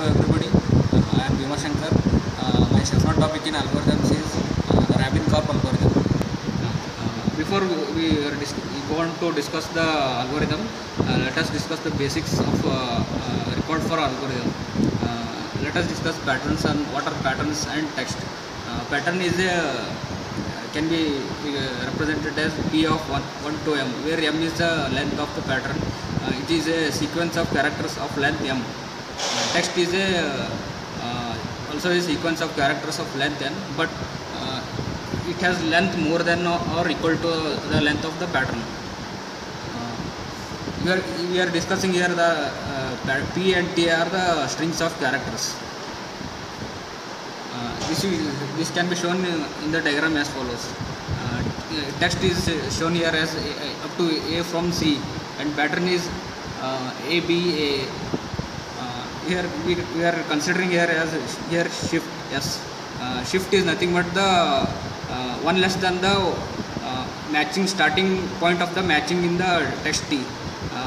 Hello everybody, I am Bhima Shankar. My second topic in algorithms is the Rabin-Karp algorithm. Before we go on to discuss the algorithm, let us discuss the basics of record for algorithm. Let us discuss patterns and what are patterns and text. Pattern is can be represented as P of 1 to m, where m is the length of the pattern. It is a sequence of characters of length m. Text is also a sequence of characters of length n, but it has length more than or equal to the length of the pattern. We are discussing here the P and T are the strings of characters. This can be shown in the diagram as follows. Text is shown here as up to A from C, and pattern is A, B, A. Here we are considering here as shift S. Shift is nothing but the one less than the matching starting point of the matching in the text T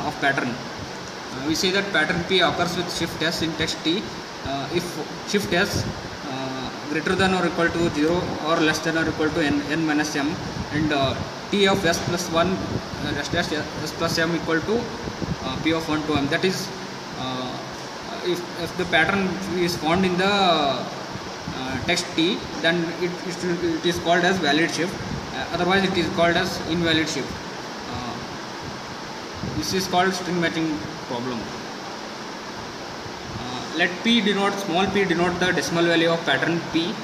of pattern. We say that pattern P occurs with shift S in text T if shift S greater than or equal to 0 or less than or equal to n minus m, and T of S plus 1 S plus m equal to P of 1 to m. That is, if the pattern is found in the text T, then it is called as valid shift. Otherwise it is called as invalid shift. This is called string matching problem. Let P denote, small p denote the decimal value of pattern P,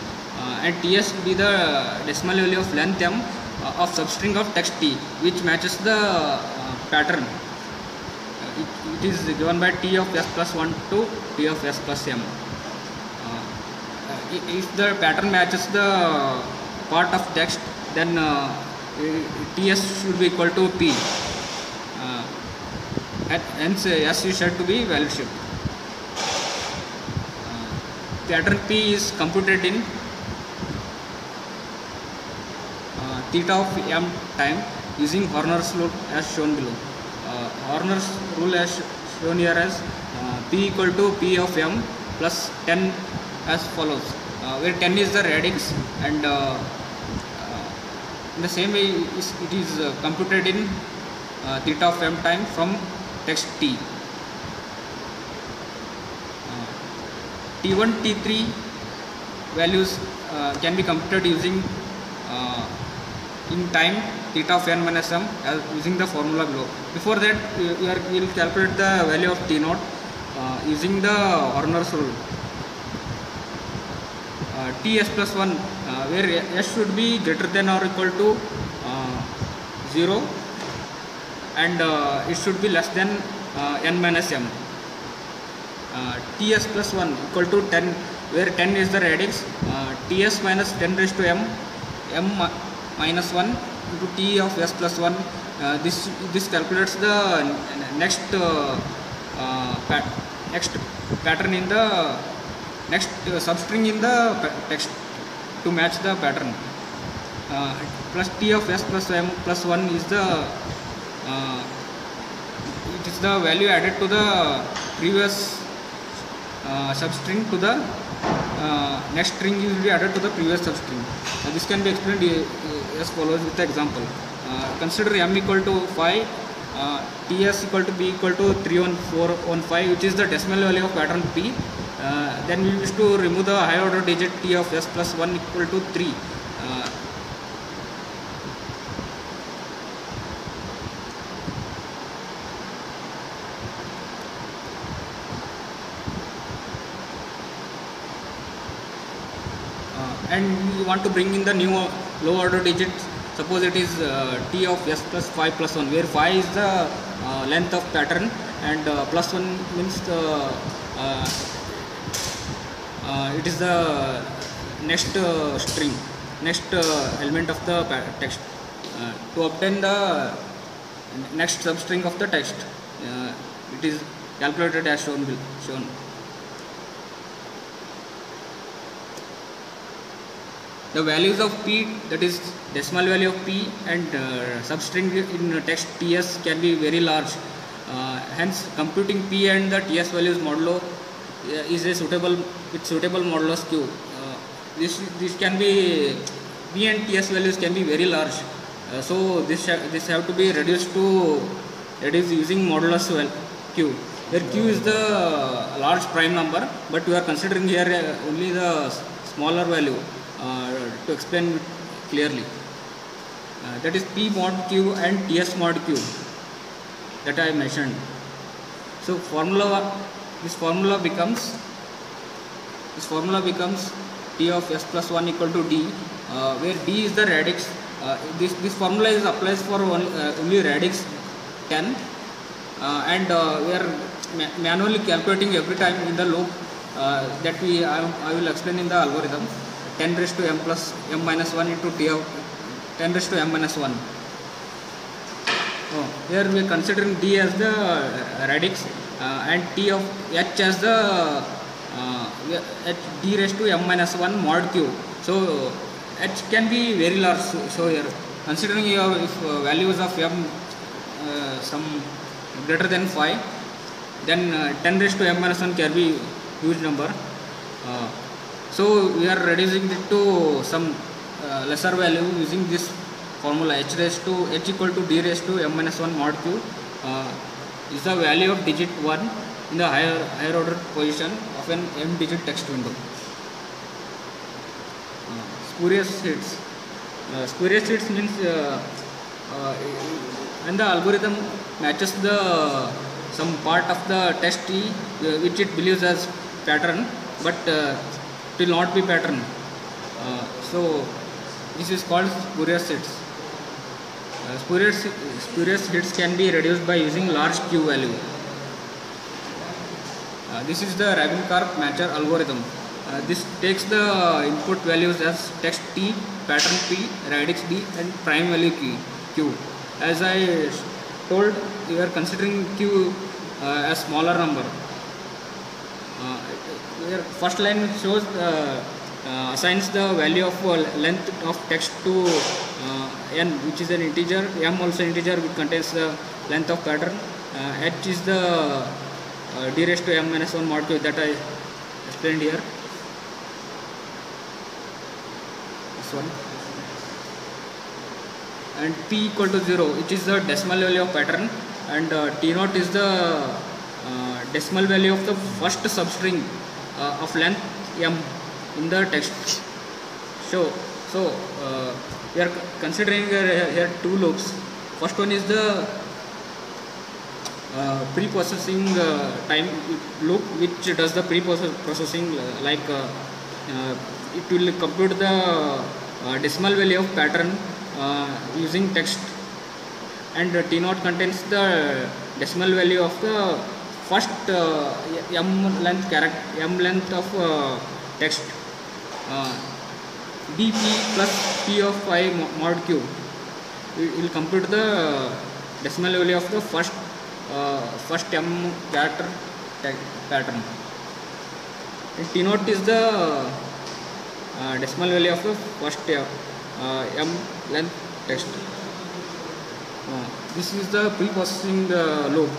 and Ts be the decimal value of length m of substring of text T which matches the pattern. It is given by T of S plus 1 to T of S plus m. If the pattern matches the part of text, then Ts should be equal to P. Hence S is said to be valid shift. Pattern P is computed in theta of m time using Horner's rule as shown below. Horner's rule as shown here as P equal to P of m plus 10 as follows, where 10 is the radix, and in the same way it is computed in theta of m time from text T. T1, T3 values can be computed using in time theta of n minus m using the formula below. Before that, we will calculate the value of T0 using the Horner's rule. Ts plus 1, where S should be greater than or equal to 0, and it should be less than n minus m. Ts plus 1 equal to 10, where 10 is the radix. Ts minus 10 raised to m minus 1 into T of S plus 1. This calculates the next pattern in the next substring in the text to match the pattern. Plus T of S plus m plus 1 is the it is the value added to the previous substring to the next string will be added to the previous substring. This can be explained as follows with the example. Consider m equal to 5, Ts equal to P equal to 31415, which is the decimal value of pattern P. Then we wish to remove the higher order digit T of S plus 1 equal to 3. And we want to bring in the new low order digit. Suppose it is T of S plus 5 plus 1, where 5 is the length of pattern, and plus 1 means the it is the next string, next element of the text. To obtain the next substring of the text, it is calculated as shown. The values of P, that is decimal value of P, and substring in text Ts can be very large. Hence computing P and the Ts values modulo is a suitable with suitable modulus q. This can be p and ts values can be very large. So this have to be reduced using modulus q. Here q is the large prime number, but we are considering here only the smaller value to explain it clearly. That is p mod q and ts mod q that I mentioned. So this formula becomes t of s plus 1 equal to d, where d is the radix. This formula is applies for only radix 10, and we are manually calculating every time in the loop that I will explain in the algorithm. 10 raised to m plus m minus 1 into t of 10 raised to m minus 1. Here we are considering d as the radix and t of h as the h d raised to m minus 1 mod q. So h can be very large. So here considering if values of m some greater than 5, then 10 raised to m minus 1 can be huge number. So we are reducing it to some lesser value using this formula. H equal to d raised to m minus 1 mod q is the value of digit 1 in the higher order position of an m digit text window. Spurious hits. Spurious hits means when the algorithm matches the some part of the text T which it believes as pattern, but it will not be pattern. So this is called spurious hits. Spurious hits can be reduced by using large q value. This is the Rabin-Karp matcher algorithm. This takes the input values as text T, pattern P, radix D, and prime value Q. As I told, we are considering Q as smaller number. Here first line shows assigns the value of length of text to n, which is an integer. M also integer, which contains the length of pattern. H is the d raised to m minus 1 mod q that I explained here. This one. And p equal to 0, which is the decimal value of pattern, and t naught is the decimal value of the first substring of length m in the text. So we are considering here two loops. First one is the pre-processing time loop, which does the pre-processing like it will compute the decimal value of pattern using text, and t naught contains the decimal value of the first m length of text. dp plus p of I mod q will compute the decimal value of the first m character pattern. And t naught is the decimal value of the first m length text. This is the pre-processing loop.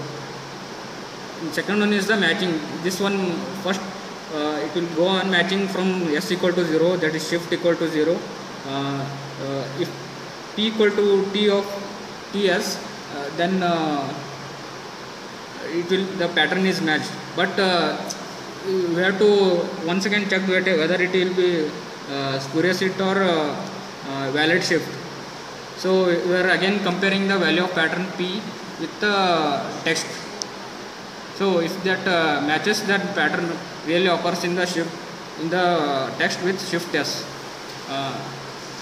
Second one is the matching. This one first it will go on matching from s equal to 0, that is shift equal to 0. If p equal to t of ts, then the pattern is matched. But we have to once again check whether it will be spurious hit or valid shift. So we are again comparing the value of pattern p with the text. So if that matches, that pattern really occurs in the text with shift s.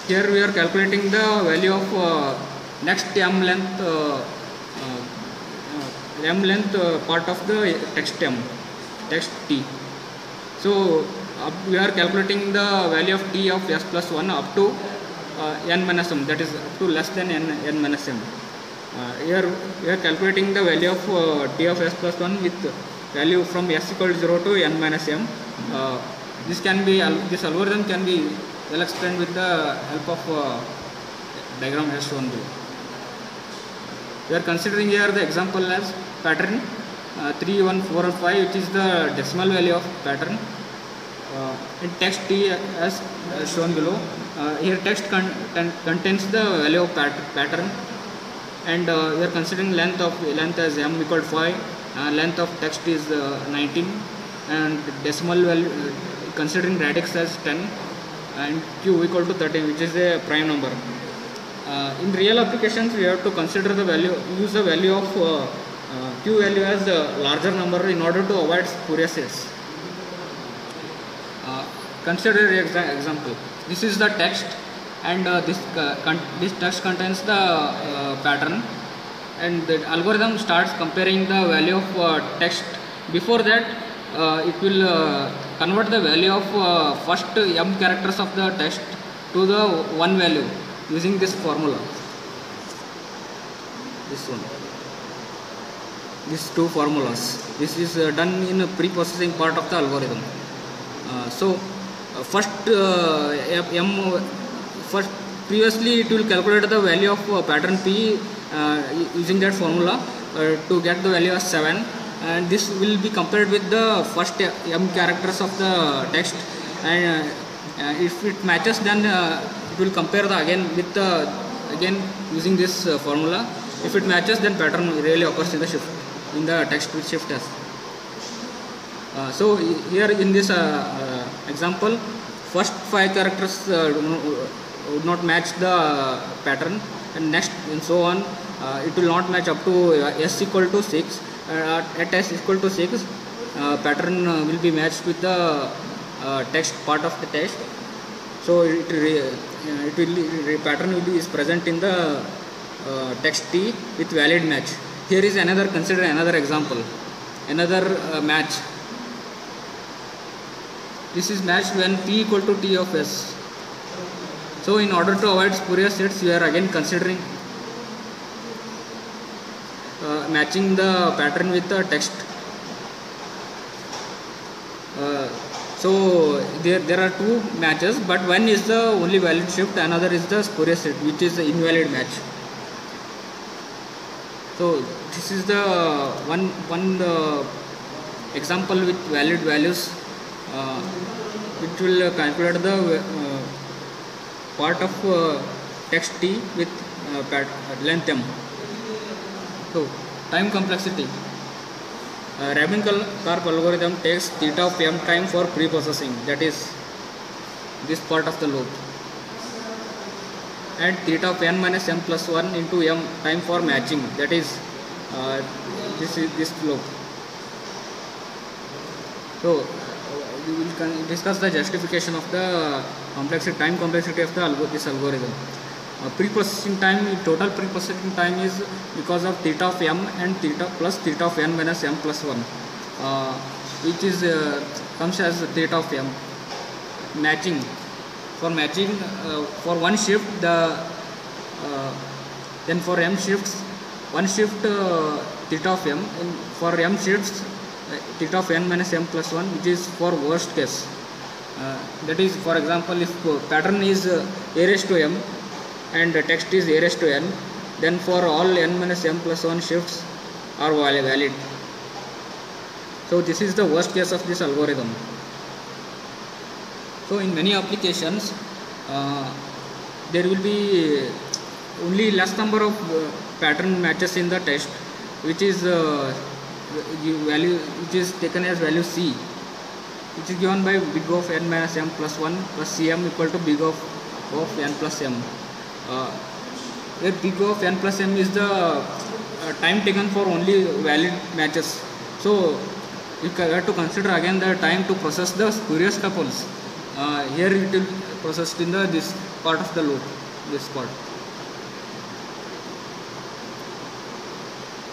Here we are calculating the value of next m length part of the text t. So we are calculating the value of t of s plus 1 up to n minus m, that is up to less than n minus m. Here we are calculating the value of t of s plus 1 with value from s equal to 0 to n minus m. This algorithm can be well explained with the help of diagram as shown below. We are considering here the example as pattern 3, 1, 4 and 5, which is the decimal value of pattern. In text T as shown below. Here text contains the value of pattern, and we are considering length as m equal to 5, length of text is 19, and decimal value considering radix as 10, and q equal to 13, which is a prime number. In real applications, we have to consider the value, use the value of q value as a larger number in order to avoid spurious sets. Consider an example. This is the text, and this text contains the pattern, and the algorithm starts comparing the value of text. Before that, it will convert the value of first m characters of the text to the one value using this formula. This one. These two formulas. This is done in a pre-processing part of the algorithm. First previously it will calculate the value of pattern P using that formula to get the value of 7, and this will be compared with the first m characters of the text, and if it matches, then it will compare again using this formula. If it matches, then pattern really occurs in the shift, in the text with shift S. So here in this example, first 5 characters would not match the pattern, and next and so on, it will not match up to s equal to 6. At s equal to 6, pattern will be matched with the text part of the text. So pattern is present in the text T with valid match. Here is consider another example, another match. This is matched when P equal to T of S. So in order to avoid spurious sets, we are again considering matching the pattern with the text. So there are two matches, but one is the only valid shift, another is the spurious set, which is the invalid match. So this is the one example with valid values, which will calculate the part of text T with length m. So time complexity. Rabin-Karp algorithm takes theta of m time for pre-processing, that is this part of the loop, and theta of n minus m plus 1 into m time for matching, that is this loop. So we will discuss the justification of the time complexity of this algorithm. Pre-processing time, total pre-processing time is because of theta of m and theta of n minus m plus 1, which is comes as theta of m. Matching, for one shift, then for m shifts, one shift theta of m, and for m shifts theta of n minus m plus 1, which is for worst case. That is, for example, if pattern is a raised to m and the text is a raised to n, then for all n minus m plus 1 shifts are valid. So this is the worst case of this algorithm. So in many applications, there will be only less number of pattern matches in the text, which is taken as value C, which is given by big of n minus m plus 1 plus cm equal to big of n plus m. Where big of n plus m is the time taken for only valid matches. So you have to consider again the time to process the spurious tuples. Here it will processed in this part of the loop, this part.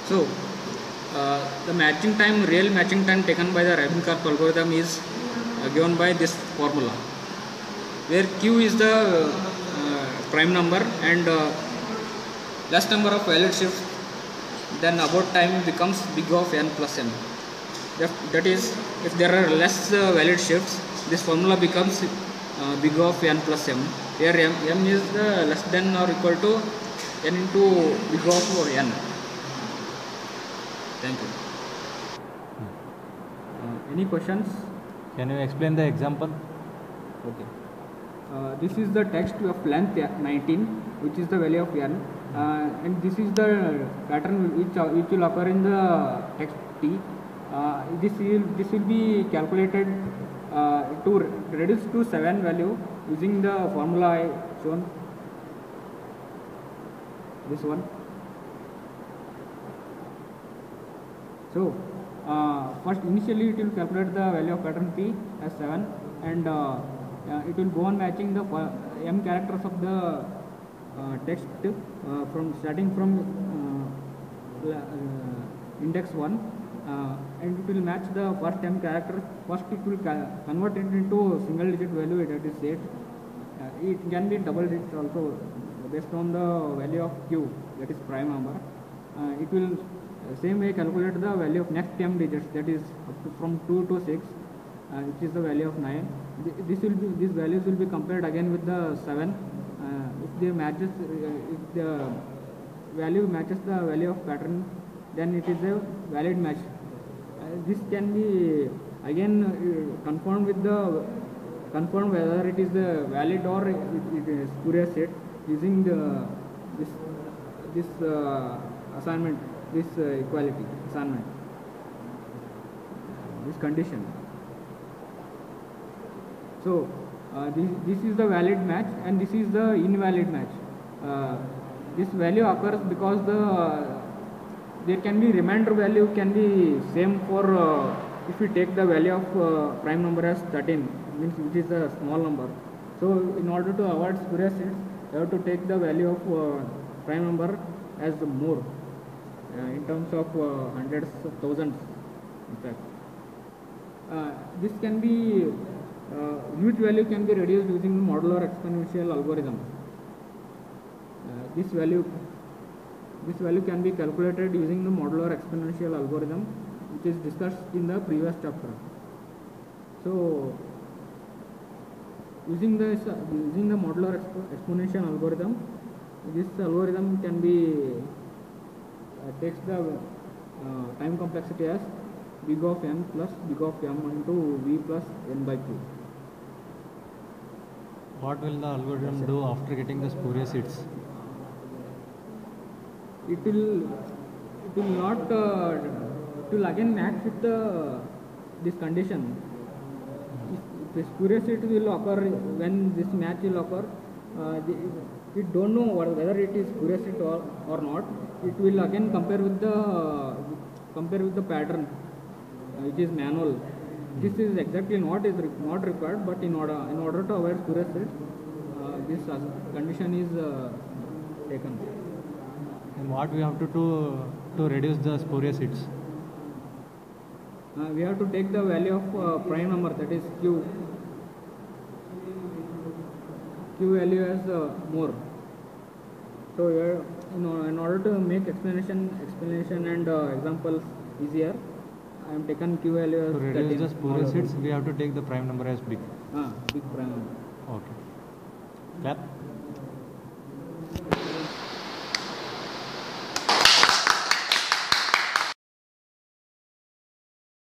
So the matching time, real matching time taken by the Rabin-Karp algorithm is given by this formula, where q is the prime number and less number of valid shifts, then about time becomes big of n plus m. That is, if there are less valid shifts, this formula becomes big of n plus m, where m is less than or equal to n into big of n. Thank you. Any questions? Can you explain the example? Okay. This is the text of length 19, which is the value of n, and this is the pattern which will occur in the text t. This will be calculated to reduce to 7 value using the formula I shown. This one. So first initially it will calculate the value of pattern p as 7, and it will go on matching the m characters of the text from starting from index 1, and it will match the first m character. First it will convert it into single digit value, that is 8. It can be double digit also based on the value of q, that is prime number. It will same way calculate the value of next m digits, that is up to from 2 to 6, which is the value of 9. These values will be compared again with the 7. If they matches, if the value matches the value of pattern, then it is a valid match. This can be again confirmed whether it is valid or it is spurious set using this assignment, this equality assignment, this condition. So this is the valid match and this is the invalid match. This value occurs because there can be remainder value can be same for if we take the value of prime number as 13, means which is a small number. So in order to avoid spurious sets, you have to take the value of prime number as more in terms of hundreds of thousands, in fact. This can be huge value can be reduced using the modular exponential algorithm. This value can be calculated using the modular exponential algorithm, which is discussed in the previous chapter. So using the modular exponential algorithm, this algorithm can be takes the time complexity as big of n plus big of m into v plus n by q. What will the algorithm do after getting the spurious hits? It will not it will again match with this condition. If the spurious hit will occur when this match will occur, we don't know whether it is spurious hit or not. It will again compare with the pattern, which is manual. This is exactly not required, but in order to avoid spurious hits, this condition is taken. And what we have to do to reduce the spurious hits? We have to take the value of prime number, that is q value as more. So in order to make explanation and examples easier, I am taken q value as to reduce the spurious hits. We have to take the prime number as big. Big prime number. Okay. Clap.